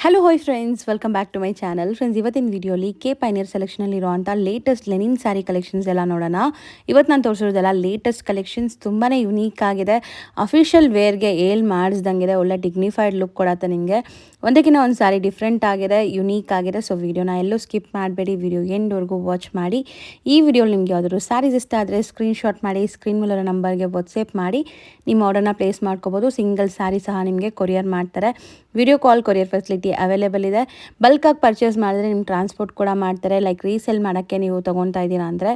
Hello hi friends, welcome back to my channel. Friends, ಇವತ್ತಿನ ವಿಡಿಯೋಲಿ K Pioneer ಸೆಲೆಕ್ಷನಲ್ಲಿರುವಂಥ latest linen sari collections ಎಲ್ಲ ನೋಡೋಣ. ಇವತ್ತು ನಾನು ತೋರಿಸಿರೋದೆಲ್ಲ ಲೇಟೆಸ್ಟ್ ಕಲೆಕ್ಷನ್ಸ್, ತುಂಬಾ ಯುನೀಕ್ ಆಗಿದೆ. ಅಫಿಷಿಯಲ್ ವೇರ್ಗೆ ಮಾಡಿಸ್ದಂಗಿದೆ, ಒಳ್ಳೆ ಡಿಗ್ನಿಫೈಡ್ ಲುಕ್ ಕೊಡತ್ತೆ ನಿಮಗೆ. ಒಂದಕ್ಕಿಂತ ಒಂದು ಸ್ಯಾರಿ ಡಿಫ್ರೆಂಟ್ ಆಗಿದೆ, ಯುನೀಕ್ ಆಗಿದೆ. ಸೊ ವಿಡಿಯೋನ ಎಲ್ಲೂ ಸ್ಕಿಪ್ ಮಾಡಬೇಡಿ, ವಿಡಿಯೋ ಎಂಡ್ವರೆಗೂ ವಾಚ್ ಮಾಡಿ. ಈ ವಿಡಿಯೋಲಿ ನಿಮಗೆ ಯಾವ್ದಾದ್ರು ಸ್ಯಾರೀಸ್ ಇಷ್ಟ ಆದರೆ ಸ್ಕ್ರೀನ್ಶಾಟ್ ಮಾಡಿ ಸ್ಕ್ರೀನ್ ಮೇಲಿರೋ ನಂಬರ್ಗೆ ವಾಟ್ಸಪ್ ಮಾಡಿ ನಿಮ್ಮ ಆರ್ಡರ್ನ ಪ್ಲೇಸ್ ಮಾಡ್ಕೋಬೋದು. ಸಿಂಗಲ್ ಸ್ಯಾರಿ ಸಹ ನಿಮಗೆ ಕೊರಿಯರ್ ಮಾಡ್ತಾರೆ. Video call courier facility available ಇದೆ. ಬಲ್ಕಾಗಿ ಪರ್ಚೇಸ್ ಮಾಡಿದ್ರೆ ನಿಮ್ಗೆ ಟ್ರಾನ್ಸ್ಪೋರ್ಟ್ ಕೂಡ ಮಾಡ್ತಾರೆ. ಲೈಕ್ ರೀಸೇಲ್ ಮಾಡೋಕ್ಕೆ ನೀವು ತೊಗೊತಾ ಇದ್ದೀರಾ ಅಂದರೆ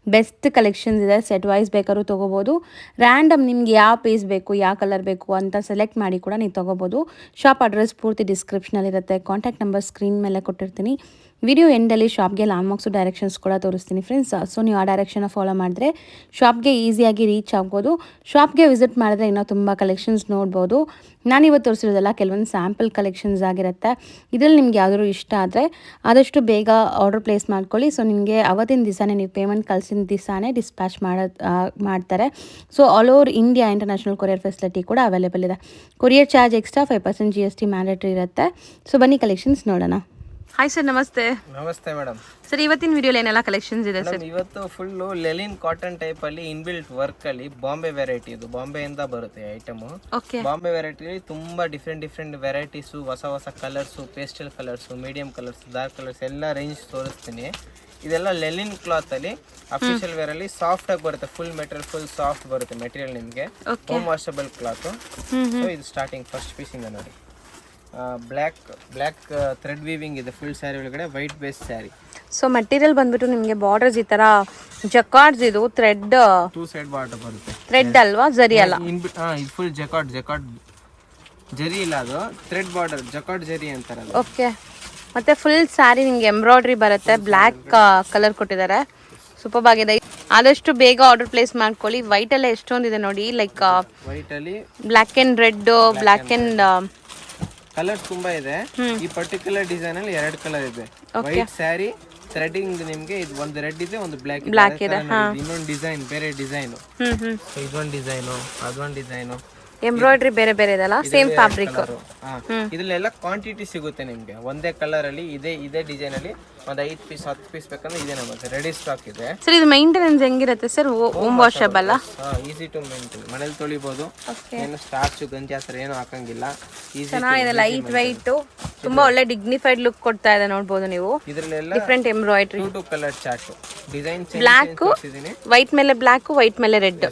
ಬೆಸ್ಟ್ ಕಲೆಕ್ಷನ್ಸ್ ಇದೆ. ಸೆಟ್ ವೈಸ್ ಬೇಕಾದ್ರೂ ತೊಗೋಬೋದು. ರ್ಯಾಂಡಮ್ ನಿಮ್ಗೆ ಯಾವ ಪೀಸ್ ಬೇಕು, ಯಾವ ಕಲರ್ ಬೇಕು ಅಂತ ಸೆಲೆಕ್ಟ್ ಮಾಡಿ ಕೂಡ ನೀವು ತೊಗೋಬೋದು. ಶಾಪ್ ಅಡ್ರೆಸ್ ಪೂರ್ತಿ ಡಿಸ್ಕ್ರಿಪ್ಷನಲ್ಲಿರುತ್ತೆ. ಕಾಂಟ್ಯಾಕ್ಟ್ ನಂಬರ್ ಸ್ಕ್ರೀನ್ ಮೇಲೆ ಕೊಟ್ಟಿರ್ತೀನಿ. ವಿಡಿಯೋ ಎಂಡಲ್ಲಿ ಶಾಪ್ಗೆ ಲ್ಯಾಂಡ್ಮಾರ್ಕ್ಸು ಡೈರೆಕ್ಷನ್ಸ್ ಕೂಡ ತೋರಿಸ್ತೀನಿ ಫ್ರೆಂಡ್ಸ್. ಸೊ ನೀವು ಆ ಡೈರೆಕ್ಷನ್ನ ಫಾಲೋ ಮಾಡಿದ್ರೆ ಶಾಪ್ಗೆ ಈಸಿಯಾಗಿ ರೀಚ್ ಆಗ್ಬೋದು. ಶಾಪ್ಗೆ ವಿಸಿಟ್ ಮಾಡಿದ್ರೆ ಇನ್ನೂ ತುಂಬ ಕಲೆಕ್ಷನ್ಸ್ ನೋಡ್ಬೋದು. ನಾನಿವತ್ತು ತೋರಿಸಿರೋದೆಲ್ಲ ಕೆಲವೊಂದು ಸ್ಯಾಂಪಲ್ ಕಲೆಕ್ಷನ್ಸ್ ಆಗಿರುತ್ತೆ. ಇದರಲ್ಲಿ ನಿಮ್ಗೆ ಯಾವ್ದಾದ್ರು ಇಷ್ಟ ಆದರೆ ಆದಷ್ಟು ಬೇಗ ಆರ್ಡರ್ ಪ್ಲೇಸ್ ಮಾಡ್ಕೊಳ್ಳಿ. ಸೊ ನಿಮಗೆ ಅವತ್ತಿನ ದಿವಸನೇ ನೀವು ಪೇಮೆಂಟ್ ಕಳಿಸಿದ ದಿವಸನೇ ಡಿಸ್ಪ್ಯಾಚ್ ಮಾಡ್ತಾರೆ. So all over India international courier facility ಕೂಡ ಅವೈಲೇಬಲ್ ಇದೆ. Courier charge extra 5% GST mandatory ಇರುತ್ತೆ. ಸೊ ಬನ್ನಿ ಕಲೆಕ್ಷನ್ಸ್ ನೋಡೋಣ. ಹಾಯ್ ಸರ್, ನಮಸ್ತೆ. ನಮಸ್ತೆ ಮೇಡಮ್. ಸರ್, ಇವತ್ತಿನ ವಿಡಿಯೋಲಿ ಏನೆಲ್ಲ ಕಲೆಕ್ಷನ್ಸ್ ಇದೆ ಸರ್? ಇವತ್ತು ಫುಲ್ಲು ಲೆಲಿನ್ ಕಾಟನ್ ಟೈಪ್ ಅಲ್ಲಿ ಇನ್ಬಿಲ್ಟ್ ವರ್ಕ್ ಅಲ್ಲಿ ಬಾಂಬೆ ವೆರೈಟಿ, ಇದು ಬಾಂಬೆಯಿಂದ ಬರುತ್ತೆ ಐಟಮ್. ಬಾಂಬೆ ವೆರೈಟಿಲಿ ತುಂಬಾ ಡಿಫ್ರೆಂಟ್ ವೆರೈಟೀಸ್, ಹೊಸ colours, pastel colours, medium colours, dark colours ಎಲ್ಲ ರೇಂಜ್ ತೋರಿಸ್ತೀನಿ. ಇದೆಲ್ಲ ಲೆಲಿನ್ ಕ್ಲಾತ್ ಅಲ್ಲಿ ಅಫಿಷಿಯಲ್ ವೇರ್ ಅಲ್ಲಿ ಸಾಫ್ಟ್ ಆಗಿ ಬರುತ್ತೆ. ಫುಲ್ ಮೆಟೀರಿಯಲ್ ಫುಲ್ ಸಾಫ್ಟ್ ಬರುತ್ತೆ ಮೆಟೀರಿಯಲ್ ನಿಮಗೆ. Home washable cloth. ಸೊ ಇದು ಸ್ಟಾರ್ಟಿಂಗ್ ಫಸ್ಟ್ ಪೀಸ್ ಇಂದ ನೋಡಿ. ಬ್ಲ್ಯಾಕ್ ಥ್ರೆಡ್ ವೀವಿಂಗ್ ಇದೆ ಫುಲ್ ಸ್ಯಾರಿ ಒಳಗಡೆ, white base sari. So material ಬಂದ್ಬಿಟ್ಟು ನಿಮಗೆ ಬಾರ್ಡರ್ಸ್ ಈ ತರ ಜಕಾರ್ಡ್ಸ್, ಇದು ಥ್ರೆಡ್, ಟೂ ಸೈಡ್ ಬಾರ್ಡರ್ ಬರುತ್ತೆ. ಥ್ರೆಡ್ ಅಲ್ವಾ, ಜರಿ ಅಲ್ಲ? ಇದು ಫುಲ್ ಜಕಾರ್ಡ್ ಜರಿ ಇಲ್ಲ, ಅದು ಥ್ರೆಡ್ ಬಾರ್ಡರ್, ಜಕಾರ್ಡ್ ಜರಿ ಅಂತಾರೆ. ಓಕೆ. ಮತ್ತೆ ಫುಲ್ ಸ್ಯಾರಿ ನಿಮಗೆ ಎಂಬ್ರಾಯ್ಡ್ರಿ ಬರುತ್ತೆ. ಬ್ಲ್ಯಾಕ್ ಕಲರ್ ಕೊಟ್ಟಿದ್ದಾರೆ, ಸೂಪರ್ ಆಗಿದೆ. ಆದಷ್ಟು ಬೇಗ ಆರ್ಡರ್ ಪ್ಲೇಸ್ ಮಾಡ್ಕೊಳ್ಳಿ. ವೈಟ್ ಎಲ್ಲ ಎಷ್ಟೊಂದಿದೆ ನೋಡಿ, ಲೈಕ್ ವೈಟ್ ಅಲ್ಲಿ black and red, black and colours ತುಂಬಾ ಇದೆ. ಈ ಪರ್ಟಿಕ್ಯುಲರ್ ಡಿಸೈನ್ ಅಲ್ಲಿ 2 ಕಲರ್ ಇದೆ. ವೈಟ್ ಸ್ಯಾರಿ ಥ್ರೆಡಿಂಗ್ ನಿಮ್ಗೆ ಇದು ಒಂದು ರೆಡ್ ಇದೆ, ಒಂದು ಬ್ಲ್ಯಾಕ್ ಇದೆ. ಇನ್ನೊಂದು ಡಿಸೈನ್, ಬೇರೆ ಡಿಸೈನ್. ಇದೊಂದು ಡಿಸೈನು, ಅದೊಂದು ಡಿಸೈನು. ಎಂಬ್ರಾಯ್ಡ್ರಿ ಬೇರೆ ಬೇರೆ ಇದೆಲ್ಲ, ಸೇಮ್ ಫ್ಯಾಬ್ರಿಕ್. ಇದ್ರಲ್ಲೆಲ್ಲ ಕ್ವಾಂಟಿಟಿ ಸಿಗುತ್ತೆ ನಿಮ್ಗೆ. ಒಂದೇ ಕಲರ್ ಅಲ್ಲಿ ಇದೇ ಡಿಸೈನ್ ಅಲ್ಲಿ ಒಂದು 5 ಪೀಸ್ 10 ಪೀಸ್ ಬೇಕಂದ್ರೆ ಇದೆ ನಮಗೆ ರೆಡಿ ಸ್ಟಾಕ್ ಇದೆ. ಸರ್, ಇದು ಮೈಂಟೆನೆನ್ಸ್ ಹೆಂಗಿರುತ್ತೆ sir? Home washable? Easy to maintain, ಮನೇಲಿ ತೊಳಿಬಹುದು. ಏನು ಸ್ಟಾರ್ಚ್ ಗಂಜಿ ಹತ್ರ ಏನು ಹಾಕಂಗಿಲ್ಲ. ಚೆನ್ನಾಗಿದೆ, ಲೈಟ್ ವೈಟ್, ತುಂಬಾ ಒಳ್ಳೆ ಡಿಗ್ನಿಫೈಡ್ ಲುಕ್ ಕೊಡ್ತಾ ಇದೆ. ನೋಡಬಹುದು ನೀವು. ಇದ್ರಲ್ಲೆಲ್ಲ different embroidery, 2 colour chart design, black white ಮೇಲೆ ಬ್ಲ್ಯಾಕ್, ವೈಟ್ ಮೇಲೆ ರೆಡ್.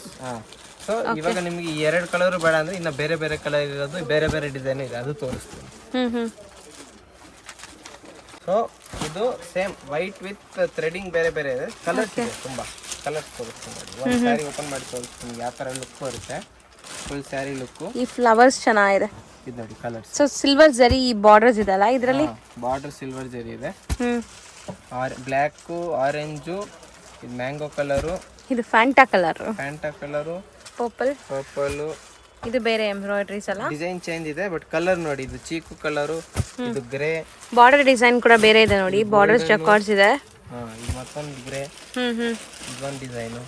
ಸೊ ಇವಾಗ ನಿಮ್ಗೆ 2 ಕಲರ್ ಬೇಡ ಅಂದ್ರೆ ಇನ್ನ ಬೇರೆ ಕಲರ್ ಇರೋದು, ಬೇರೆ ಡಿಸೈನ್ ಇದೆ, ಅದು ತೋರಿಸ್ತೀನಿ. ಸೊ ಇದು ಸೇಮ್ ವೈಟ್ ವಿತ್ ಥ್ರೆಡಿಂಗ್ ಬೇರೆ ಇದೆ. ಕಲರ್ಸ್ ಇದೆ, ತುಂಬಾ ಕಲರ್ಸ್ ತೋರಿಸ್ತೀನಿ. ಒಂದು ಸ್ಯಾರಿ ಓಪನ್ ಮಾಡಿ ತೋರಿಸ್ತೀನಿ ಯಾವ ತರ ಲುಕ್ ಬರುತ್ತೆ. Full sari look. ಈ ಫ್ಲವರ್ಸ್ ಚೆನ್ನಾಗಿದೆ. ಇದು ನೋಡಿ ಕಲರ್ಸ್. ಸೊ ಸಿಲ್ವರ್ ಜರಿ ಬಾರ್ಡರ್ಸ್ ಇದೆಲ್ಲ ಇದರಲ್ಲಿ, ಬಾರ್ಡರ್ ಸಿಲ್ವರ್ ಜರಿ ಇದೆ. ಬ್ಲ್ಯಾಕ್, ಆರೆಂಜು, ಇದು ಮ್ಯಾಂಗೋ ಕಲರು, ಇದು ಫ್ಯಾಂಟಾ ಕಲರು, ಪರ್ಪಲ್. ಇದು ಬೇರೆ ಎಂಬ್ರಾಯ್ಡ್ರೀಸ್ ಅಲ್ಲ, ಡಿಸೈನ್ ಚೇಂಜ್ ಇದೆ ಬಟ್ ಕಲರ್ ನೋಡಿ. ಇದು ಚೀಕು ಕಲರು, ಇದು ಗ್ರೇ. ಬಾರ್ಡರ್ ಡಿಸೈನ್ ಕೂಡ ಬೇರೆ ಇದೆ ನೋಡಿ, ಬಾರ್ಡರ್ಸ್ ಜಕಾರ್ಡ್ಸ್ ಇದೆ. ಇದು ಮತ್ತೊಂದು ಗ್ರೇ, ಇದೊಂದು ಡಿಸೈನು.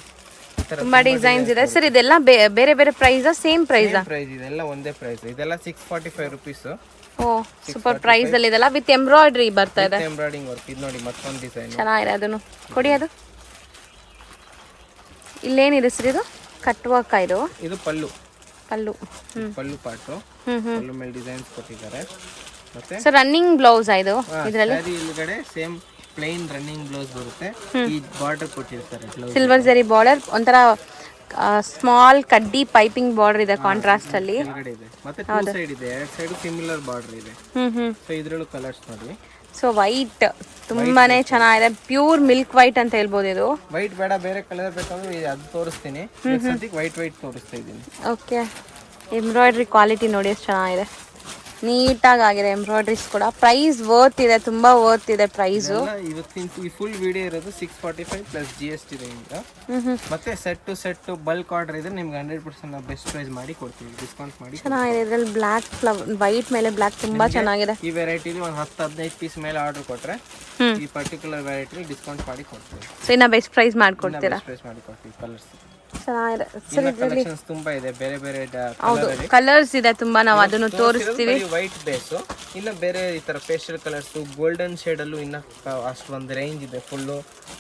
ತುಂಬಾ ಡಿಸೈನ್ಸ್ ಇದೆ ಸರ್. ಇದೆಲ್ಲ ಬೇರೆ ಪ್ರೈಸ್, ಸೇಮ್ ಪ್ರೈಸ್ ಇದೆಲ್ಲ ಒಂದೇ ಪ್ರೈಸ್. ಇದೆಲ್ಲ 645 rupees. ಓ, ಸೂಪರ್ ಪ್ರೈಸ್ ಅಲ್ಲಿ ಇದೆಲ್ಲ ವಿತ್ ಎಂಬ್ರಾಯ್ಡ್ರಿ ಬರ್ತಾ ಇದೆ. Embroidering work. ಇದು ನೋಡಿ ಮತ್ತೊಂದು ಡಿಸೈನ್ ಚೆನ್ನಾಗಿದೆ. ಅದನ್ನು ಕೊಡಿ. ಅದು ಇಲ್ಲೇನಿದೆ ಸರ್? ಇದು ಕಟ್ ವರ್ಕ್. ಇದು ಪಲ್ಲು ಪಾರ್ಟ್. ಪಲ್ಲು ಮೇಲೆ ಡಿಸೈನ್ಸ್ ಕೊಟ್ಟಿದ್ದಾರೆ. ಮತ್ತೆ ಸರ್ ರನ್ನಿಂಗ್ ಬ್ಲೌಸ್ ಇದು. ಇದರಲ್ಲಿ ಇಲ್ಲಿಗಡೆ ಸೇಮ್ ಪ್ಲೇನ್ ರನ್ನಿಂಗ್ ಬ್ಲೌಸ್ ಬರುತ್ತೆ. ಈ ಬಾರ್ಡರ್ ಕೊಟ್ಟಿರ್ತಾರೆ, ಸಿಲ್ವರ್ ಜರಿ ಬಾರ್ಡರ್, ಒಂಥರ ಸ್ಮಾಲ್ ಕಡ್ಡಿ ಪೈಪಿಂಗ್ ಬಾರ್ಡರ್ ಇದೆ ಕಾಂಟ್ರಾಸ್ಟ್ ಅಲ್ಲಿ. ಮತ್ತೆ 2 ಸೈಡ್ ಇದೆ, 2 ಸೈಡ್ ಸಿಮಿಲರ್ ಬಾರ್ಡರ್ ಇದೆ. ಸೊ ಇದ್ರಲ್ಲೂ ಕಲರ್ಸ್ ನೋಡಿ. ಸೊ ವೈಟ್ ತುಂಬಾನೇ ಚೆನ್ನಾಗಿದೆ, ಪ್ಯೂರ್ ಮಿಲ್ಕ್ ವೈಟ್ ಅಂತ ಹೇಳ್ಬೋದು. ಇದು ವೈಟ್ ಬೇಡ, ಬೇರೆ ಕಲರ್ ಬೇಕಂದ್ರೆ ಅದು ತೋರಿಸ್ತೀನಿ. ಸದ್ಯಕ್ಕೆ ವೈಟ್ ತೋರಿಸ್ತಾ ಇದ್ದೀನಿ. ಓಕೆ. ಎಂಬ್ರಾಯ್ಡ್ರಿ ಕ್ವಾಲಿಟಿ ನೋಡಿ ಎಷ್ಟು ಚೆನ್ನಾಗಿದೆ, ನೀಟಾಗಿ ಆಗಿದೆ ಎಂಬ್ರಾಯ್ಡ್ರೀಸ್ ಕೂಡ. ಪ್ರೈಸ್ ವರ್ತ್ ಇದೆ, ತುಂಬಾ ವರ್ತ್ ಇದೆ ಪ್ರೈಸ್. ಇವತ್ತಿನ ಈ ಫುಲ್ ವಿಡಿಯೋ ಇರೋದು 645 ಪ್ಲಸ್ GST ರೇಂಜ್. ಮತ್ತೆ ಸೆಟ್ ಬಲ್ಕ್ ಆರ್ಡರ್ ಇದ್ರೆ ನಿಮ್ಗೆ 100% ನಾವು ಬೆಸ್ಟ್ ಪ್ರೈಸ್ ಮಾಡಿ ಕೊಡ್ತೀವಿ, ಡಿಸ್ಕೌಂಟ್ ಮಾಡಿ. ಚೆನ್ನಾಗಿದೆ. ಇದರಲ್ಲಿ ಬ್ಲ್ಯಾಕ್ ವೈಟ್ ಮೇಲೆ ಬ್ಲ್ಯಾಕ್ ತುಂಬಾ ಚೆನ್ನಾಗಿದೆ. ಈ ವೆರೈಟಿಲಿ ಒಂದು 10-15 ಪೀಸ್ ಮೇಲೆ ಆರ್ಡರ್ ಕೊಟ್ರೆ ಈ ಪರ್ಟಿಕ್ಯುಲರ್ ವೆರೈಟಿ ಡಿಸ್ಕೌಂಟ್ ಮಾಡಿ ಕೊಡ್ತೀವಿ. ಸೊ ಇನ್ನ ಬೆಸ್ಟ್ ಪ್ರೈಸ್ ಮಾಡ್ಕೊಡ್ತೀರಾ? ಪ್ರೈಸ್ ಮಾಡಿ ಕೊಡ್ತೀವಿ. ಕಲರ್ಸ್ ಚೆನ್ನಾಗಿದೆ ಸರ್. ಇದರಲ್ಲಿ ಕಲೆಕ್ಷನ್ಸ್ ತುಂಬಾ ಇದೆ, ಬೇರೆ ಬೇರೆ ಹೌದು ಕಲರ್ಸ್ ಇದೆ ತುಂಬಾ, ನಾವು ಅದನ್ನು ತೋರಿಸ್ತೀವಿ. ವೈಟ್ ಬೇಸ್, ಇನ್ನ ಬೇರೆ ಈ ತರ ಪೇಸ್ಟಲ್ ಕಲರ್ಸ್, ಗೋಲ್ಡನ್ ಶೇಡ್ ಅಲ್ಲೂ ಇನ್ನ ಅಷ್ಟು ಒಂದು ರೇಂಜ್ ಇದೆ. ಫುಲ್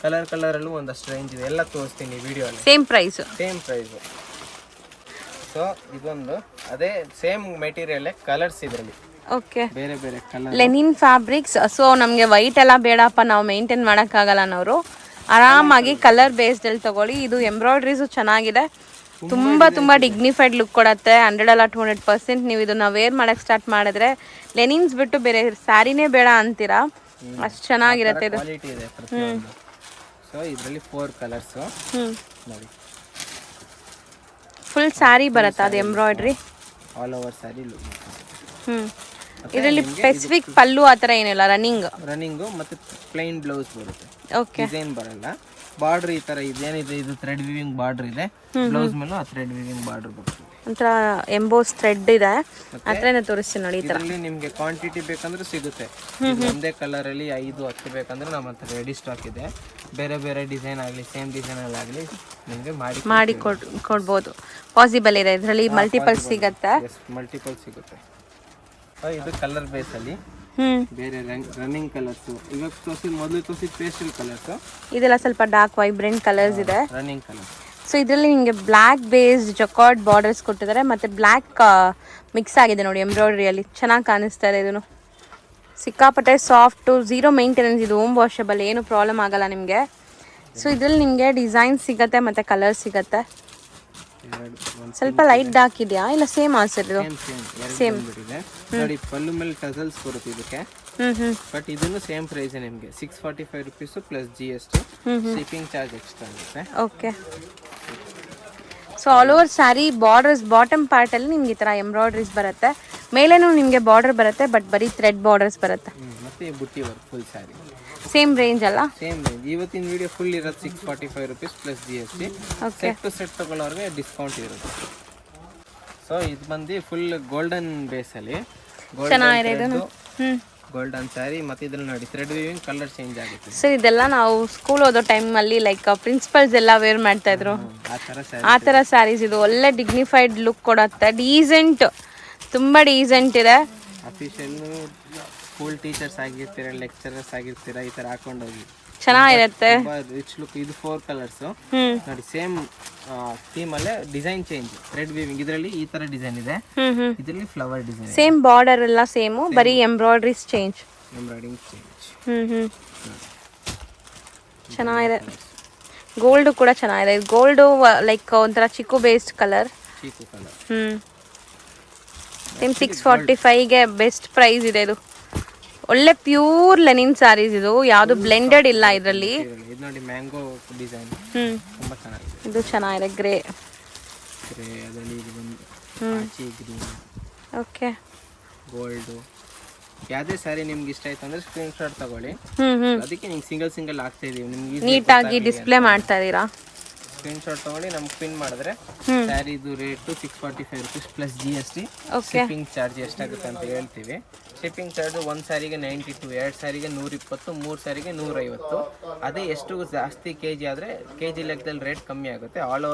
ಕಲರ್ ಅಲ್ಲೂ ಒಂದಷ್ಟು ರೇಂಜ್ ಇದೆ, ಎಲ್ಲ ತೋರಿಸ್ತೀನಿ ವಿಡಿಯೋ ಅಲ್ಲಿ. Same price. ಸೊ ಇದೊಂದು ಅದೇ ಸೇಮ್ ಮೆಟೀರಿಯಲ್, ಕಲರ್ಸ್ ಇದರಲ್ಲಿ ಓಕೆ, ಬೇರೆ ಬೇರೆ ಕಲರ್ ಲೆನಿನ್ ಫ್ಯಾಬ್ರಿಕ್ಸ್. ಸೊ ನಮಗೆ ವೈಟ್ ಎಲ್ಲ ಬೇಡಪ್ಪ, ನಾವು ಮೇಂಟೈನ್ ಮಾಡೋಕ್ಕಾಗಲ್ಲ ಅನ್ನೋರು ಆರಾಮಾಗಿ ಕಲರ್ ಬೇಸ್ಡಲ್ಲಿ ತಗೊಳ್ಳಿ. ಇದು ಎಂಬ್ರಾಯ್ಡ್ರೀಸು ಚೆನ್ನಾಗಿದೆ, ತುಂಬ ಡಿಗ್ನಿಫೈಡ್ ಲುಕ್ ಕೊಡುತ್ತೆ. 100 ಅಲ್ಲ 200%. ನೀವು ಇದನ್ನ ವೇರ್ ಮಾಡೋಕ್ಕೆ ಸ್ಟಾರ್ಟ್ ಮಾಡಿದ್ರೆ ಲೆನಿನ್ಸ್ ಬಿಟ್ಟು ಬೇರೆ ಸ್ಯಾರಿನೇ ಬೇಡ ಅಂತೀರಾ, ಅಷ್ಟು ಚೆನ್ನಾಗಿರುತ್ತೆ ಇದು. ಕ್ವಾಲಿಟಿ ಇದೆ ಪ್ರತಿಯೊಂದು. ಸೊ ಇದರಲ್ಲಿ 4 ಕಲರ್ಸ್ ನೋಡಿ, ಫುಲ್ ಸ್ಯಾರಿ ಬರುತ್ತೆ ಅದು embroidery all over sari look. ಇದರಲ್ಲಿ ಸ್ಪೆಸಿಫಿಕ್ ಪಲ್ಲು ಆ ಥರ ಏನಿಲ್ಲ, ರನ್ನಿಂಗು ಮತ್ತೆ ಪ್ಲೈನ್ ಬ್ಲೌಸ್ ಬರುತ್ತೆ. ಓಕೆ, ಡಿಸೈನ್ ಬರಲ್ಲ. ಬಾರ್ಡರ್ ಈ ತರ ಇದೇನಿದೆ, ಇದು ಥ್ರೆಡ್ ವಿವಿಂಗ್ ಬಾರ್ಡರ್ ಇದೆ. ಬ್ಲೌಸ್ ಮೇಲೂ ಆ ಥ್ರೆಡ್ ವಿವಿಂಗ್ ಬಾರ್ಡರ್ ಬರುತ್ತೆ. ಒಂಥರ ಎಂಬೋಸ್ ಥ್ರೆಡ್ ಇದೆ, ಹತ್ರನೇ ತೋರಿಸ್ತೀನಿ ನೋಡಿ. ಈ ಥರ ಇದರಲ್ಲಿ ನಿಮಗೆ ಕ್ವಾಂಟಿಟಿ ಬೇಕಂದ್ರೆ ಸಿಗುತ್ತೆ. ಒಂದೇ ಕಲರ್ ಅಲ್ಲಿ 5-10 ಬೇಕಂದ್ರೆ ನಮ್ಮ ಹತ್ರ ರೆಡಿ ಸ್ಟಾಕ್ ಇದೆ. ಬೇರೆ ಬೇರೆ ಡಿಸೈನ್ ಆಗಲಿ ಸೇಮ್ ಡಿಸೈನ್ ಅಲ್ಲಿ ಆಗಲಿ ನಿಮಗೆ ಮಾಡಿ ಕೊಡ್ಬೋದು, ಪಾಸಿಬಲ್ ಇದೆ. ಇದರಲ್ಲಿ ಮಲ್ಟಿಪಲ್ ಸಿಗುತ್ತೆ. ಇದು ಕಲರ್ ಬೇಸ್ ಅಲ್ಲಿ ಬೇರೆ ರನ್ನಿಂಗ್ ಕಲರ್ಸ್, ಇವಾಗ ಮೊದಲು ತೋರಿಸಿದ ಪೇಸ್ಟಲ್ ಕಲರ್ಸ್, ಇದೆಲ್ಲ ಸ್ವಲ್ಪ ಡಾರ್ಕ್ ವೈಬ್ರೆಂಟ್ ಕಲರ್ಸ್ ಇದೆ, ರನ್ನಿಂಗ್ ಕಲರ್. ಸೊ ಇದರಲ್ಲಿ ನಿಮಗೆ ಬ್ಲ್ಯಾಕ್ ಬೇಸ್ ಜಕಾರ್ಡ್ ಬಾರ್ಡರ್ಸ್ ಕೊಟ್ಟಿದ್ದಾರೆ, ಮತ್ತೆ ಬ್ಲ್ಯಾಕ್ ಮಿಕ್ಸ್ ಆಗಿದೆ ನೋಡಿ ಎಂಬ್ರಾಯ್ಡ್ರಿಯಲ್ಲಿ, ಚೆನ್ನಾಗಿ ಕಾಣಿಸ್ತಾ ಇದೆ. ಇದನ್ನು ಸಿಕ್ಕಾಪಟ್ಟೆ ಸಾಫ್ಟು, 0 ಮೇಂಟೆನೆನ್ಸ್, ಇದು ಹೋಮ್ ವಾಷಬಲ್, ಏನು ಪ್ರಾಬ್ಲಮ್ ಆಗಲ್ಲ ನಿಮಗೆ. ಸೊ ಇದರಲ್ಲಿ ನಿಮಗೆ ಡಿಸೈನ್ ಸಿಗುತ್ತೆ ಮತ್ತು ಕಲರ್ ಸಿಗುತ್ತೆ. ಸ್ವಲ್ಪ ಲೈಟ್ ಡಾರ್ಕ್ ಇದೆಯಾ ಇಲ್ಲ ಸೇಮ್ ಆನ್ಸರ್ ಇದು? ಸೇಮ್ ನೋಡಿ, ಪಲ್ಲು ಮೇಲೆ ಟಸಲ್ಸ್ ಬರುತ್ತೆ ಇದಕ್ಕೆ. ಬಟ್ ಇದನ್ನು ಸೇಮ್ ಪ್ರೈಸ್ ನಿಮಗೆ 645 rupees plus GST, shipping charge extra ಆಗುತ್ತೆ. Okay, so all over sari borders bottom part ಅಲ್ಲಿ ನಿಮ್ಗೆ ಈ ತರ ಎಂಬ್ರಾಯ್ಡ್ರೀಸ್ ಬರುತ್ತೆ, ಮೇಲೇನೂ ನಿಮಗೆ ಬಾರ್ಡರ್ ಬರುತ್ತೆ, ಬಟ್ ಬರೀ ಥ್ರೆಡ್ ಬಾರ್ಡರ್ಸ್ ಬರುತ್ತೆ. ಮತ್ತೆ ಬುಟ್ಟಿ work full sari same range ಅಲ್ಲ? Same range. ಇವತ್ತಿನ ವಿಡಿಯೋ ಫುಲ್ ಇರೋದು 645 rupees plus GST. Set to set ತಗೊಳ್ಳೋರಿಗೆ ಡಿಸ್ಕೌಂಟ್ ಇರುತ್ತೆ. ಸೊ ಇದು ಬಂದು ಫುಲ್ ಗೋಲ್ಡನ್ ಬೇಸ್ ಅಲ್ಲಿ ಗೋಲ್ಡನ್ ಸ್ಯಾರಿ, ಮತ್ತೆ ಇದ್ರಲ್ಲಿ ನೋಡಿ ಥ್ರೆಡ್ ವೀವಿಂಗ್ ಕಲರ್ ಚೇಂಜ್ ಆಗುತ್ತೆ. ಸೊ ಇದೆಲ್ಲ ನಾವು ಸ್ಕೂಲ್ ಓದೋ ಟೈಮ್ ಅಲ್ಲಿ ಲೈಕ್ ಪ್ರಿನ್ಸಿಪಲ್ಸ್ ಎಲ್ಲ ವೇರ್ ಮಾಡ್ತಾ ಇದ್ರು, ಆ ತರ ಸ್ಯಾರೀಸ್. ಇದು ಒಳ್ಳೆ ಡಿಗ್ನಿಫೈಡ್ ಲುಕ್ ಕೊಡುತ್ತೆ, ಡೀಸೆಂಟ್, ತುಂಬಾ ಡೀಸೆಂಟ್ ಇದೆ. ಅಫಿಷಿಯಲ್ ಸ್ಕೂಲ್ ಟೀಚರ್ಸ್ ಆಗಿರ್ತೀರಾ, ಲೆಕ್ಚರರ್ಸ್ ಆಗಿರ್ತೀರಾ, ಈ ತರ ಹಾಕೊಂಡು ಹೋಗಿ ಚೆನ್ನಾಗಿರುತ್ತೆ. Rich look. ಇದು 4 ಕಲರ್ಸ್ ನೋಡಿ, ಸೇಮ್ ಥೀಮ್ ಅಲ್ಲೇ ಡಿಸೈನ್ ಚೇಂಜ್. ಥ್ರೆಡ್ ವೀವಿಂಗ್ ಇದರಲ್ಲಿ ಈ ತರ ಡಿಸೈನ್ ಇದೆ, ಇದರಲ್ಲಿ ಫ್ಲವರ್ ಡಿಸೈನ್, ಸೇಮ್ ಬಾರ್ಡರ್ ಎಲ್ಲ ಸೇಮ್, ಬರೀ ಎಂಬ್ರಾಯ್ಡ್ರೀಸ್ ಚೇಂಜ್, ಎಂಬ್ರಾಯ್ಡಿಂಗ್ ಚೇಂಜ್. ಚೆನ್ನಾಗಿದೆ. ಗೋಲ್ಡ್ ಕೂಡ ಚೆನ್ನಾಗಿದೆ. ಗೋಲ್ಡ್ ಲೈಕ್ ಒಂಥರ ಚಿಕ್ಕು ಬೇಸ್ಡ್ ಕಲರ್. ಸೇಮ್ 645ಗೆ ಬೆಸ್ಟ್ ಪ್ರೈಸ್ ಇದೆ. ಇದು ಒಳ್ಳೆ ಪ್ಯೂರ್ ಲೆನಿನ್ ಸ್ಯಾರೀಸ್, ಇದು ಯಾವುದು ಬ್ಲೆಂಡೆಡ್ ಇಲ್ಲ ಇದರಲ್ಲಿ. ಇದು ನೋಡಿ ಮ್ಯಾಂಗೋ ಡಿಸೈನ್, ತುಂಬಾ ಚೆನ್ನಾಗಿದೆ. ಇದು ಚೆನ್ನಾಗಿದೆ, ಗ್ರೇ ಅದರಲ್ಲಿ ಇದು ಬಂದು ಆಚಿ ಗ್ರೀನ್, ಓಕೆ, ಗೋಲ್ಡ್. ಯಾವುದೇ ಸ್ಯಾರಿ ನಿಮ್ಗೆ ಇಷ್ಟ ಆಯ್ತು ಅಂದ್ರೆ ಸ್ಕ್ರೀನ್ ಶಾಟ್ ತಗೊಳ್ಳಿ. ಅದಕ್ಕೆ ನಿಮ್ಗೆ ಸಿಂಗಲ್ ಆಗ್ತಾ ಇದೀವಿ, ನಿಮ್ಗೆ ನೀಟಾಗಿ ಡಿಸ್ಪ್ಲೇ ಮಾಡ್ತಾ ಇದೀರಾ. ಸ್ಕ್ರೀನ್ ಶಾಟ್ ತಗೊಂಡು ನಮ್ಗೆ ಪಿನ್ ಮಾಡಿದ್ರೆ ಸ್ಯಾರಿದು rate 645 rupees plus GST. Shipping charge ಎಷ್ಟಾಗುತ್ತೆ ಅಂತ ಹೇಳ್ತೀವಿ. ಶಿಪ್ಪಿಂಗ್ ಚಾರ್ಜ್ ಒಂದು ಸ್ಯಾರಿಗೆ 92, 2 ಸ್ಯಾರಿಗೆ 120, 3 ಸ್ಯಾರಿಗೆ 150. ಅದೇ ಎಷ್ಟು ಜಾಸ್ತಿ KG ಆದರೆ KG ಲೆಕ್ಕದಲ್ಲಿ ರೇಟ್ ಕಮ್ಮಿ ಆಗುತ್ತೆ. All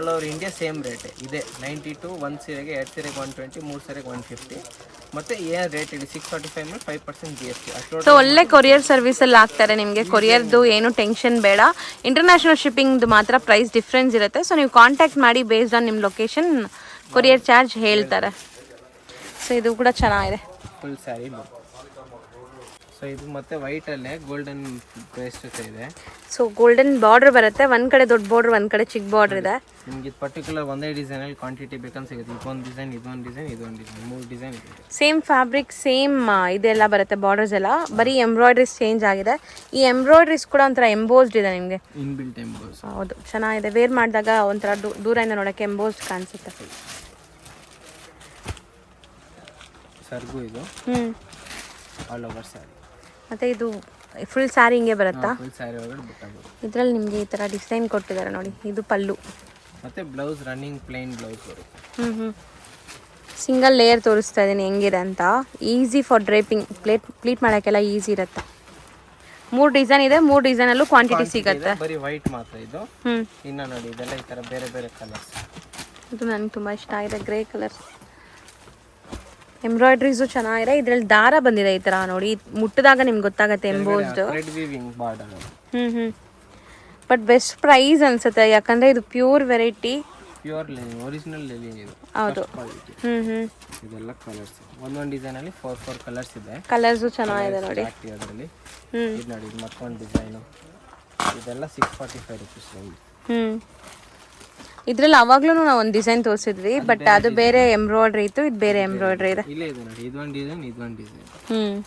over India same rate ಇದೆ, 92. 1 ಸೀರೆಗೆ, 2 ಸೀರೆಗೆ 120, 3 ಸೀರೆಗೆ 150. ಮತ್ತೆ ಏನು ರೇಟ್ ಇದೆ 645 ಮೇಲೆ 5% GST. ಸೊ ಒಳ್ಳೆ ಕೊರಿಯರ್ ಸರ್ವಿಸಲ್ಲಿ ಆಗ್ತಾರೆ ನಿಮಗೆ. ಕೊರಿಯರ್ದು ಏನು ಟೆನ್ಷನ್ ಬೇಡ. ಇಂಟರ್ನ್ಯಾಷನಲ್ ಶಿಪ್ಪಿಂಗ್ದು ಮಾತ್ರ ಪ್ರೈಸ್ ಡಿಫ್ರೆನ್ಸ್ ಇರುತ್ತೆ. ಸೊ ನೀವು ಕಾಂಟ್ಯಾಕ್ಟ್ ಮಾಡಿ, ಬೇಸ್ಡ್ ಆನ್ ನಿಮ್ಮ ಲೊಕೇಶನ್ ಕೊರಿಯರ್ ಚಾರ್ಜ್ ಹೇಳ್ತಾರೆ. ಸೊ ಇದು ಕೂಡ ಚೆನ್ನಾಗಿದೆ, ಫುಲ್ ಸ್ಯಾರಿ. ಸೊ ಇದು ಮತ್ತೆ ವೈಟ್ ಅಲ್ಲೇ ಗೋಲ್ಡನ್ ಪೇಸ್ಟ್ ಇದೆ. ಸೊ ಗೋಲ್ಡನ್ ಬಾರ್ಡರ್ ಬರುತ್ತೆ, ಒಂದ್ ಕಡೆ ದೊಡ್ಡ ಬಾರ್ಡರ್, ಒಂದ್ ಕಡೆ ಚಿಕ್ಕ ಬಾರ್ಡರ್ ಇದೆ. ನಿಮಗೆ ಪರ್ಟಿಕ್ಯುಲರ್ ಒಂದೇ ಡಿಸೈನ್ ಅಲ್ಲಿ ಕ್ವಾಂಟಿಟಿ ಬೇಕಂತ ಸಿಗುತ್ತೆ. ಇದೊಂದು ಡಿಸೈನ್, ಇದೊಂದು ಡಿಸೈನ್, ಇದೊಂದು ಡಿಸೈನ್, 3 ಡಿಸೈನ್ ಇದೆ. ಸೇಮ್ ಫ್ಯಾಬ್ರಿಕ್, ಸೇಮ್ ಇದೆಲ್ಲ ಬರುತ್ತೆ, ಬಾರ್ಡರ್ಸ್ ಎಲ್ಲ ಬರೀ ಎಂಬ್ರಾಯ್ಡ್ರೀಸ್ ಚೇಂಜ್ ಆಗಿದೆ. ಈ ಎಂಬ್ರಾಯ್ಡ್ರೀಸ್ ಕೂಡ ಒಂಥರ ಎಂಬೋಸ್ಡ್ ಇದೆ ನಿಮಗೆ, ಇನ್ಬಿಲ್ಟ್ ಎಂಬೋಸ್. ಹೌದು, ಚೆನ್ನಾಗಿದೆ. ವೇರ್ ಮಾಡಿದಾಗ ಒಂಥರ ದೂರದಿಂದ ನೋಡೋಕ್ಕೆ ಎಂಬೋಸ್ಡ್ ಕಾಣಿಸುತ್ತೆ. ಸರ್ಗು ಇದು ಆಲ್ ಓವರ್ ಸ್ಯಾರಿ. ಮತ್ತೆ ಇದು ಫುಲ್ ಸ್ಯಾರಿ ಹಿಂಗೆ ಬರುತ್ತಾ? ಫುಲ್ ಸ್ಯಾರಿ ಒಳಗಡೆ ಬುಟ್ಟ ಬರುತ್ತೆ. ಇದರಲ್ಲಿ ನಿಮಗೆ ಈ ಥರ ಡಿಸೈನ್ ಕೊಟ್ಟಿದ್ದಾರೆ ನೋಡಿ. ಇದು ಪಲ್ಲು, ಮತ್ತೆ ಬ್ಲೌಸ್ ರನ್ನಿಂಗ್ ಪ್ಲೇನ್ ಬ್ಲೌಸ್ ಬರುತ್ತೆ. ಸಿಂಗಲ್ ಲೇಯರ್ ತೋರಿಸ್ತಾ ಇದ್ದೀನಿ ಹೆಂಗಿದೆ ಅಂತ. ಈಸಿ ಫಾರ್ ಡ್ರೇಪಿಂಗ್, ಪ್ಲೀಟ್ ಮಾಡೋಕ್ಕೆಲ್ಲ ಈಸಿ ಇರುತ್ತೆ. 3 ಡಿಸೈನ್ ಇದೆ, 3 ಡಿಸೈನ್ ಅಲ್ಲೂ ಕ್ವಾಂಟಿಟಿ ಸಿಗುತ್ತೆ. ಬರೀ ವೈಟ್ ಮಾತ್ರ ಇದು. ಇನ್ನ ನೋಡಿ ಇದೆಲ್ಲ ಈ ತರ ಬೇರೆ ಬೇರೆ ಕಲರ್ಸ್. ಇದು ನನಗೆ ತುಂಬಾ ಇಷ್ಟ ಆಗಿದೆ, ಗ್ರೇ ಕಲರ್. ಎಂಬ್ರಾಯ್ಡ್ರೀಸು ಚೆನ್ನಾಗಿದೆ. ಇದ್ರಲ್ಲಿ ದಾರ ಬಂದಿದೆ ಈ ತರ ನೋಡಿ, ಮುಟ್ಟಿದಾಗ ನಿಮ್ಗೆ ಗೊತ್ತಾಗತ್ತೆ embossed. Thread weaving border. But best price ಅನ್ಸುತ್ತೆ, ಯಾಕಂದ್ರೆ ಇದು pure variety, pure linen, original linen ಇದು. ಹೌದು. ಇದೆಲ್ಲ ಕಲರ್ಸ್, ಒಂದೊಂದು ಡಿಸೈನ್ ಅಲ್ಲಿ 4 ಕಲರ್ಸ್ ಇದೆ. ಕಲರ್ಸ್ ಚೆನ್ನಾಗಿದೆ ನೋಡಿ. ಅದರಲ್ಲಿ ಇದು ನೋಡಿ, ಇದು ಮತ್ತೊಂದು ಡಿಸೈನ್. ಇದೆಲ್ಲ 645 ರೂಪೀಸ್. ಇದ್ರಲ್ಲಿ ಅವಾಗ್ಲೂ ನಾವು ಒಂದು ಡಿಸೈನ್ ತೋರಿಸಿದ್ವಿ, ಬಟ್ ಅದು ಬೇರೆ ಎಂಬ್ರಾಯ್ಡ್ರಿ ಇತ್ತು, ಇದು ಬೇರೆ ಎಂಬ್ರಾಯ್ಡ್ರಿ ಇದೆ. ಇಲ್ಲೇ ಇದೆ ನೋಡಿ, ಇದೊಂದು ಡಿಸೈನ್, ಇದೊಂದು ಡಿಸೈನ್.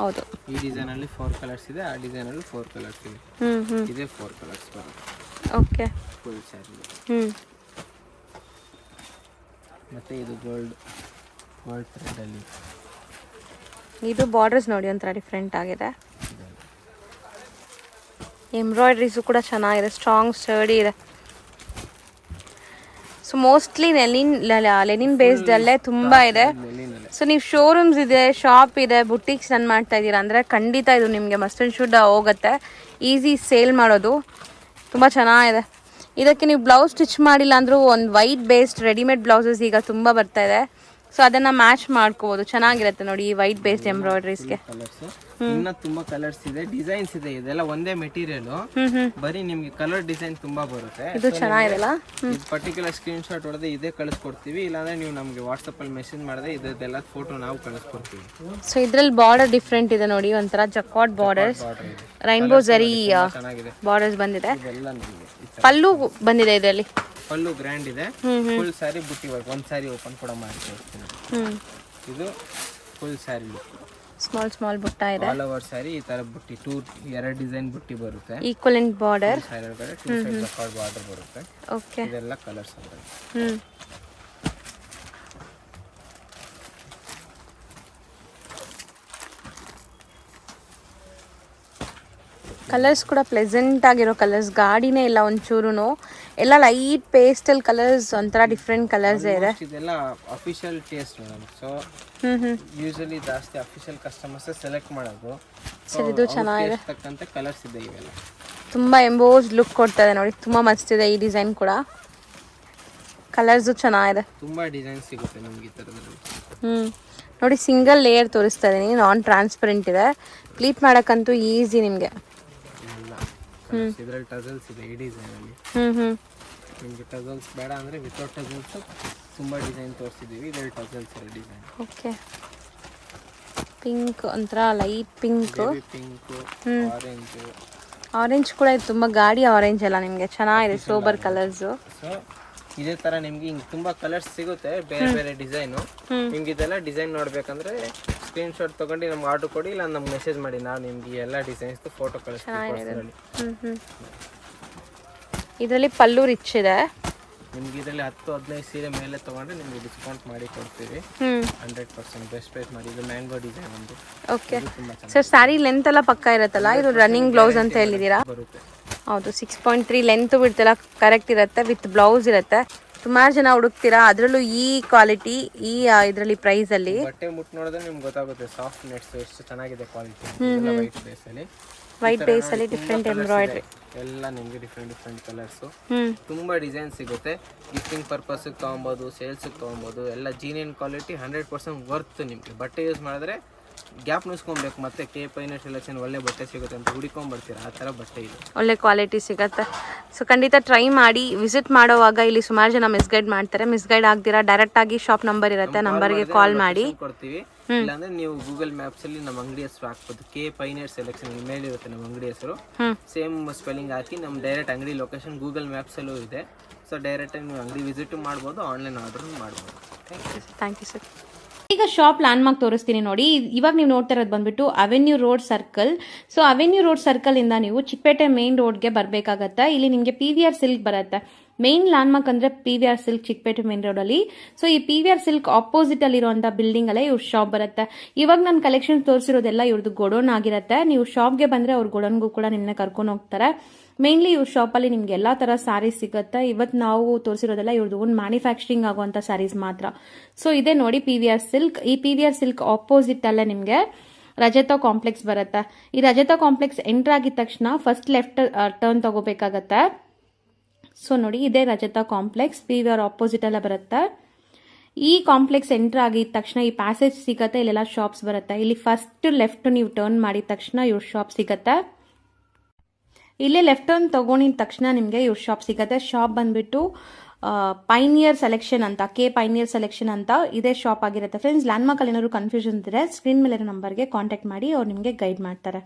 ಹೌದು. ಈ ಡಿಸೈನ್ ಅಲ್ಲಿ 4 ಕಲರ್ಸ್ ಇದೆ, ಆ ಡಿಸೈನ್ ಅಲ್ಲಿ 4 ಕಲರ್ಸ್ ಇದೆ. ಇದೇ 4 ಕಲರ್ಸ್ ಬರುತ್ತೆ. ಓಕೆ. ಫುಲ್ ಸ್ಯಾರಿ. ಮತ್ತೆ ಇದು ಗೋಲ್ಡ್ ಥ್ರೆಡ್ ಅಲ್ಲಿ. ಇದು ಬಾರ್ಡರ್ಸ್ ನೋಡಿ ಒಂಥರ ಡಿಫ್ರೆಂಟ್ ಆಗಿದೆ. ಎಂಬ್ರಾಯ್ಡ್ರೀಸು ಕೂಡ ಚೆನ್ನಾಗಿದೆ, ಸ್ಟ್ರಾಂಗ್ ಸ್ಟರ್ಡಿ ಇದೆ. ಸೊ ಮೋಸ್ಟ್ಲಿ ಲೆನಿನ್ ಬೇಸ್ಡ್ ಅಲ್ಲೇ ತುಂಬಾ ಇದೆ. ಸೊ ನೀವು ಶೋರೂಮ್ಸ್ ಇದೆ, ಶಾಪ್ ಇದೆ, ಬುಟಿಕ್ಸ್ ರನ್ ಮಾಡ್ತಾ ಇದ್ದೀರಾ ಅಂದರೆ ಖಂಡಿತ ಇದು ನಿಮಗೆ ಮಸ್ಟ್ ಆ್ಯಂಡ್ ಶುಡ್ ಹೋಗುತ್ತೆ. ಈಸಿ ಸೇಲ್ ಮಾಡೋದು, ತುಂಬ ಚೆನ್ನಾಗಿದೆ. ಇದಕ್ಕೆ ನೀವು ಬ್ಲೌಸ್ ಸ್ಟಿಚ್ ಮಾಡಿಲ್ಲ ಅಂದರೂ ಒಂದು ವೈಟ್ ಬೇಸ್ಡ್ ರೆಡಿಮೇಡ್ ಬ್ಲೌಸಸ್ ಈಗ ತುಂಬ ಬರ್ತಾ ಇದೆ. ಸೊ ಅದನ್ನು ಮ್ಯಾಚ್ ಮಾಡ್ಕೋಬೋದು, ಚೆನ್ನಾಗಿರುತ್ತೆ ನೋಡಿ ಈ ವೈಟ್ ಬೇಸ್ಡ್ ಎಂಬ್ರಾಯ್ಡ್ರೀಸ್ಗೆ. ಇನ್ನ ತುಂಬಾ ಕಲರ್ಸ್ ಇದೆ, ಡಿಸೈನ್ಸ್ ಇದೆ. ಇದೆಲ್ಲ ಒಂದೇ ಮೆಟೀರಿಯಲ್, ಬರೀ ನಿಮ್ಗೆ ಕಲರ್ ಡಿಸೈನ್ ತುಂಬಾ ಬರುತ್ತೆ. ಇದು ಚೆನ್ನಾಗಿರಲ್ಲ. ಇದು ಪರ್ಟಿಕ್ಯುಲರ್ ಸ್ಕ್ರೀನ್ ಶಾಟ್ ಹೊಡೆದು ಇದೇ ಕಳಿಸ್ಕೊಡ್ತೀವಿ, ಇಲ್ಲಾಂದ್ರೆ ನೀವು ನಮಗೆ ವಾಟ್ಸಪ್ ಅಲ್ಲಿ ಮೆಸೇಜ್ ಮಾಡಿದ್ರೆ ಇದೆಲ್ಲ ಫೋಟೋ ನಾವು ಕಳಿಸ್ಕೊಡ್ತೀವಿ. ಸೊ ಇದ್ರಲ್ಲಿ ಬಾರ್ಡರ್ ಡಿಫ್ರೆಂಟ್ ಇದೆ ನೋಡಿ, ಒಂಥರ ಜಕಾರ್ಡ್ ಬಾರ್ಡರ್ಸ್, ರೈನ್ಬೋ ಜರಿ ಬಾರ್ಡರ್ಸ್ ಬಂದಿದೆ. ಪಲ್ಲು ಬಂದಿದೆ ಇದರಲ್ಲಿ, ಪಲ್ಲು ಗ್ರ್ಯಾಂಡ್ ಇದೆ. ಫುಲ್ ಸ್ಯಾರಿ ಬುಟ್ಟಿ ವರ್ಕ್. ಒಂದು ಸ್ಯಾರಿ ಓಪನ್ ಕೂಡ ಮಾಡಿ ತೋರಿಸ್ತೀನಿ. ಇದು ಫುಲ್ ಸ್ಯಾರಿ ಲುಕ್, ಸ್ಮಾಲ್ ಬುಟ್ಟ ಇದೆ. ಆಲ್ ಓವರ್ ಸ್ಯಾರಿ ಈ ತರ ಬುಟ್ಟಿ, 2 ಡಿಸೈನ್ ಬುಟ್ಟಿ ಬರುತ್ತೆ. ಈಕ್ವಲೆಂಟ್ ಬಾರ್ಡರ್, ಸ್ಯಾರಿ ಒಳಗಡೆ 2 ಸೈಡ್ ಜಕಾರ್ಡ್ ಬಾರ್ಡರ್ ಬರುತ್ತೆ. ಓಕೆ. ಇದೆಲ್ಲ ಕಲರ್ಸ್ ಅಂತ. ಕಲರ್ಸ್ ಕೂಡ ಪ್ಲೆಸೆಂಟ್ ಆಗಿರೋ ಕಲರ್ಸ್, ಗಾಡಿನೇ ಇಲ್ಲ ಒಂಚೂರು. ಎಲ್ಲ ಲೈಟ್ ಪೇಸ್ಟಲ್ ಕಲರ್ಸ್, ಒಂಥರ ಡಿಫ್ರೆಂಟ್ ಕಲರ್ಸ್ ಇದೆ. ಇದೆಲ್ಲ official taste madam. So usually ಜಾಸ್ತಿ ಅಫಿಷಿಯಲ್ ಕಸ್ಟಮರ್ಸ್ ಸೆಲೆಕ್ಟ್ ಮಾಡೋದು. ಸರ್ ಇದು ಚೆನ್ನಾಗಿದೆ, ತಕ್ಕಂತೆ ಕಲರ್ಸ್ ಇದೆ. ಇವೆಲ್ಲ ತುಂಬಾ ಎಂಬೋಸ್ಡ್ ಲುಕ್ ಕೊಡ್ತದೆ ನೋಡಿ, ತುಂಬಾ ಮಸ್ತ್ ಇದೆ ಈ ಡಿಸೈನ್ ಕೂಡ. ಕಲರ್ಸು ಚೆನ್ನಾಗಿದೆ, ತುಂಬಾ ಡಿಸೈನ್ ಸಿಗುತ್ತೆ ನಿಮ್ಗೆ ಈ ತರದಲ್ಲಿ. ನೋಡಿ ಸಿಂಗಲ್ ಲೇಯರ್ ತೋರಿಸ್ತಾ ಇದೀನಿ, ನಾನ್ ಟ್ರಾನ್ಸ್ಪರೆಂಟ್ ಇದೆ. ಪ್ಲೀಟ್ ಮಾಡಕ್ಕಂತೂ ಈಸಿ ನಿಮಗೆ. ಇದರಲ್ಲಿ ಟಜಲ್ಸ್ ಇದೆ ಈ ಡಿಸೈನ್ ಅಲ್ಲಿ. ನಿಮಗೆ ಟಜಲ್ಸ್ ಬೇಡ ಅಂದ್ರೆ ವಿತೌಟ್ ಟಜಲ್ಸ್ ತುಂಬಾ ಡಿಸೈನ್ ತೋರಿಸಿದೀವಿ. ಇದರಲ್ಲಿ ಟಜಲ್ಸ್ ಇರೋ ಡಿಸೈನ್. ಓಕೆ. ಪಿಂಕ್, ಒಂಥರ ಲೈಟ್ ಪಿಂಕ್, ಆರೆಂಜ್ ಕೂಡ ಇದು ತುಂಬಾ ಗಾಡಿ ಆರೆಂಜ್ ಅಲ್ಲ, ನಿಮಗೆ ಚೆನ್ನಾಗಿದೆ, ಸೋಬರ್ ಕಲರ್ಸ್. ಸೊ ಇದೇ ತರ ನಿಮ್ಗೆ ಹಿಂಗ್ ತುಂಬಾ ಕಲರ್ಸ್ ಸಿಗುತ್ತೆ, ಬೇರೆ ಬೇರೆ ಡಿಸೈನ್. ನಿಮ್ಗೆ ಇದೆಲ್ಲ ಡಿಸೈನ್ ನೋಡ್ಬೇಕಂದ್ರೆ ಸ್ಕ್ರೀನ್ ಶಾಟ್ ತಗೊಂಡು ನಮ್ಗೆ ಆರ್ಡರ್ ಕೊಡಿ, ಇಲ್ಲ ನಮ್ಗೆ ಮೆಸೇಜ್ ಮಾಡಿ, ನಾವು ನಿಮ್ಗೆ ಎಲ್ಲ ಡಿಸೈನ್ಸ್ ಫೋಟೋ ಕಳಿಸ್ತೀವಿ. ಇದರಲ್ಲಿ ಪಲ್ಲು ರಿಚ್ ಇದೆ. ನಿಮ್ಗೆ ಇದರಲ್ಲಿ 10-15 ಸೀರೆ ಮೇಲೆ ತಗೊಂಡ್ರೆ ನಿಮ್ಗೆ ಡಿಸ್ಕೌಂಟ್ ಮಾಡಿ ಕೊಡ್ತೀವಿ 100%. ಬೆಸ್ಟ್ ಪ್ರೈಸ್ ಮಾಡಿ. ಇದು ಮ್ಯಾಂಗೋ ಡಿಸೈನ್ ಒಂದು. ಓಕೆ ಸರ್, ಸ್ಯಾರಿ ಲೆಂತ್ ಎಲ್ಲ ಪಕ್ಕ ಇರುತ್ತಲ್ಲ, ಇದು ರನ್ನಿಂಗ್ ಬ್ಲೌಸ್ ಅಂತ ಹೇಳಿದೀರಾ? ಬರುತ್ತೆ. ಹೌದು, 6.3 ಲೆಂತ್ ಬಿಡ್ತೆಲ್ಲ ಕರೆಕ್ಟ್ ಇರುತ್ತೆ, ವಿತ್ ಬ್ಲೌಸ್ ಇರುತ್ತೆ. ಸುಮಾರು ಜನ ಹುಡುಕ್ತೀರಾ, ಅದರಲ್ಲೂ ಈ ಕ್ವಾಲಿಟಿ, ಈ ಇದರಲ್ಲಿ ಪ್ರೈಸ್ ಅಲ್ಲಿ. ಬಟ್ಟೆ ಮುಟ್ಟು ನೋಡಿದ್ರೆ ನಿಮ್ಗೆ ಗೊತ್ತಾಗುತ್ತೆ ಸಾಫ್ಟ್ ನೆಟ್ಸ್ ಎಷ್ಟು ಚೆನ್ನಾಗಿದೆ ಕ್ವಾಲಿಟಿ. ವೈಟ್ ಬೇಸ್ ಅಲ್ಲಿ, ವೈಟ್ ಬೇಸ್ ಅಲ್ಲಿ ಡಿಫ್ರೆಂಟ್ ಎಂಬ್ರಾಯ್ಡ್ರಿ ಎಲ್ಲ ನಿಮ್ಗೆ ಡಿಫ್ರೆಂಟ್ ಕಲರ್ಸ್, ತುಂಬಾ ಡಿಸೈನ್ ಸಿಗುತ್ತೆ. ಗಿಫ್ಟಿಂಗ್ ಪರ್ಪಸ್ ತಗೊಬೋದು, ಸೇಲ್ಸ್ ತಗೊಬೋದು. ಎಲ್ಲ ಜೀನಿಯನ್ ಕ್ವಾಲಿಟಿ, 100% ವರ್ತ್. ನಿಮ್ಗೆ ಬಟ್ಟೆ ಯೂಸ್ ಮಾಡಿದ್ರೆ ಗ್ಯಾಪ್ ನಿಲ್ಸ್ಕೊಬೇಕು, ಮತ್ತೆ ಕೆ ಪೈನರ್ ಸೆಲೆಕ್ಷನ್ ಒಳ್ಳೆ ಬಟ್ಟೆ ಸಿಗುತ್ತೆ ಅಂತ ಹುಡುಕೊಂಡ್ಬರ್ತೀರಾ, ಆ ಥರ ಬಟ್ಟೆ ಇದೆ, ಒಳ್ಳೆ ಕ್ವಾಲಿಟಿ ಸಿಗುತ್ತೆ. ಸೊ ಖಂಡಿತ ಟ್ರೈ ಮಾಡಿ. ವಿಸಿಟ್ ಮಾಡೋವಾಗ ಇಲ್ಲಿ ಸುಮಾರು ಜನ ಮಿಸ್ಗೈಡ್ ಮಾಡ್ತಾರೆ. ಮಿಸ್ಗೈಡ್ ಆಗ್ದಿರಾ ಡೈರೆಕ್ಟ್ ಆಗಿ ಶಾಪ್ ನಂಬರ್ ಇರುತ್ತೆ, ನಂಬರ್ಗೆ ಕಾಲ್ ಮಾಡಿ ಕೊಡ್ತೀವಿ. ಇಲ್ಲಾಂದ್ರೆ ನೀವು ಗೂಗಲ್ ಮ್ಯಾಪ್ಸ್ ಅಲ್ಲಿ ನಮ್ಮ ಅಂಗಡಿ ಹೆಸರು ಹಾಕ್ಬೋದು, ಕೆ ಪೈನರ್ ಸೆಲೆಕ್ಷನ್ ಇಮೇಲ್ ಇರುತ್ತೆ ನಮ್ಮ ಅಂಗಡಿ ಹೆಸರು, ಸೇಮ್ ಸ್ಪೆಲ್ಲಿಂಗ್ ಹಾಕಿ ನಮ್ಮ ಡೈರೆಕ್ಟ್ ಅಂಗಡಿ ಲೊಕೇಶನ್ ಗೂಗಲ್ ಮ್ಯಾಪ್ಸ್ ಅಲ್ಲೂ ಇದೆ. ಸೊ ಡೈರೆಕ್ಟ್ ಆಗಿ ನೀವು ಅಂಗಡಿ ವಿಸಿಟ್ ಮಾಡ್ಬೋದು, ಆನ್ಲೈನ್ ಆರ್ಡರ್ ಮಾಡ್ಬೋದು. Thank you sir. ಈಗ ಶಾಪ್ ಲ್ಯಾಂಡ್ ಮಾರ್ಕ್ ತೋರಿಸ್ತೀನಿ ನೋಡಿ. ಇವಾಗ ನೀವು ನೋಡ್ತಾ ಇರೋದು ಬಂದ್ಬಿಟ್ಟು avenue road circle. So avenue road circle ಇಂದ ನೀವು ಚಿಕ್ಕಪೇಟೆ ಮೇನ್ ರೋಡ್ಗೆ ಬರಬೇಕಾಗತ್ತೆ. ಇಲ್ಲಿ ನಿಮಗೆ PVR ಸಿಲ್ಕ್ ಬರುತ್ತೆ. ಮೇನ್ ಲ್ಯಾಂಡ್ ಮಾರ್ಕ್ ಅಂದ್ರೆ PVR silk, Chikkapete main road ಅಲ್ಲಿ. ಸೊ ಈ PVR ಸಿಲ್ಕ್ ಆಪೋಸಿಟ್ ಅಲ್ಲಿ ಇರುವಂತಹ ಬಿಲ್ಡಿಂಗ್ ಅಲ್ಲೇ ಇವ್ರ ಶಾಪ್ ಬರುತ್ತೆ. ಇವಾಗ ನಾನು ಕಲೆಕ್ಷನ್ ತೋರಿಸಿರೋದೆಲ್ಲ ಇವ್ರದ್ದು ಗೋಡೌನ್ ಆಗಿರುತ್ತೆ. ನೀವು ಶಾಪ್ಗೆ ಬಂದ್ರೆ ಅವ್ರ ಗೋಡೌನ್ಗೂ ಕೂಡ ನಿಮ್ಮನ್ನ ಕರ್ಕೊಂಡು ಹೋಗ್ತಾರೆ. ಮೇನ್ಲಿ ಇವ್ರ ಶಾಪಲ್ಲಿ ನಿಮ್ಗೆ ಎಲ್ಲಾ ತರ ಸ್ಯಾರೀಸ್ ಸಿಗುತ್ತೆ. ಇವತ್ತು ನಾವು ತೋರಿಸಿರೋದೆಲ್ಲ ಇವ್ರದ್ದು ಒಂದು ಮ್ಯಾನುಫ್ಯಾಕ್ಚರಿಂಗ್ ಆಗುವಂತ ಸ್ಯಾರೀಸ್ ಮಾತ್ರ. ಸೊ ಇದೆ ನೋಡಿ PVR ಸಿಲ್ಕ್. ಈ PVR ಸಿಲ್ಕ್ ಆಪೋಸಿಟ್ ಅಲ್ಲೇ ನಿಮ್ಗೆ ರಜತ ಕಾಂಪ್ಲೆಕ್ಸ್ ಬರುತ್ತೆ. ಈ ರಜತ ಕಾಂಪ್ಲೆಕ್ಸ್ ಎಂಟ್ರ್ ಆಗಿದ ತಕ್ಷಣ ಫಸ್ಟ್ ಲೆಫ್ಟ್ ಟರ್ನ್ ತಗೋಬೇಕಾಗತ್ತೆ. ಸೊ ನೋಡಿ, ಇದೇ ರಜತ ಕಾಂಪ್ಲೆಕ್ಸ್, ವಿವಿಆರ್ ಆಪೋಸಿಟ್ ಎಲ್ಲ ಬರುತ್ತೆ. ಈ ಕಾಂಪ್ಲೆಕ್ಸ್ ಎಂಟ್ರ್ ಆಗಿದ ತಕ್ಷಣ ಈ ಪ್ಯಾಸೇಜ್ ಸಿಗತ್ತೆ, ಇಲ್ಲೆಲ್ಲ ಶಾಪ್ಸ್ ಬರುತ್ತೆ. ಇಲ್ಲಿ ಫಸ್ಟ್ ಲೆಫ್ಟ್ ನೀವು ಟರ್ನ್ ಮಾಡಿದ ತಕ್ಷಣ ಇವ್ರ ಶಾಪ್ ಸಿಗತ್ತೆ. ಇಲ್ಲೇ ಲೆಫ್ಟ್ ಟರ್ನ್ ತಗೊಂಡಿದ ತಕ್ಷಣ ನಿಮಗೆ ಇವ್ರ ಶಾಪ್ ಸಿಗತ್ತೆ. ಶಾಪ್ ಬಂದ್ಬಿಟ್ಟು ಪೈನಿಯರ್ ಸೆಲೆಕ್ಷನ್ ಅಂತ, ಕೆ ಪೈನಿಯರ್ ಸೆಲೆಕ್ಷನ್ ಅಂತ ಇದೇ ಶಾಪ್ ಆಗಿರುತ್ತೆ ಫ್ರೆಂಡ್ಸ್. ಲ್ಯಾಂಡ್ಮಾರ್ಕ್ ಅಲ್ಲಿ ಏನಾದ್ರು ಕನ್ಫ್ಯೂಷನ್ ಇದ್ರೆ ಸ್ಕ್ರೀನ್ ಮೇಲೆ ನಂಬರ್ಗೆ ಕಾಂಟ್ಯಾಕ್ಟ್ ಮಾಡಿ, ಅವ್ರು ನಿಮಗೆ ಗೈಡ್ ಮಾಡ್ತಾರೆ.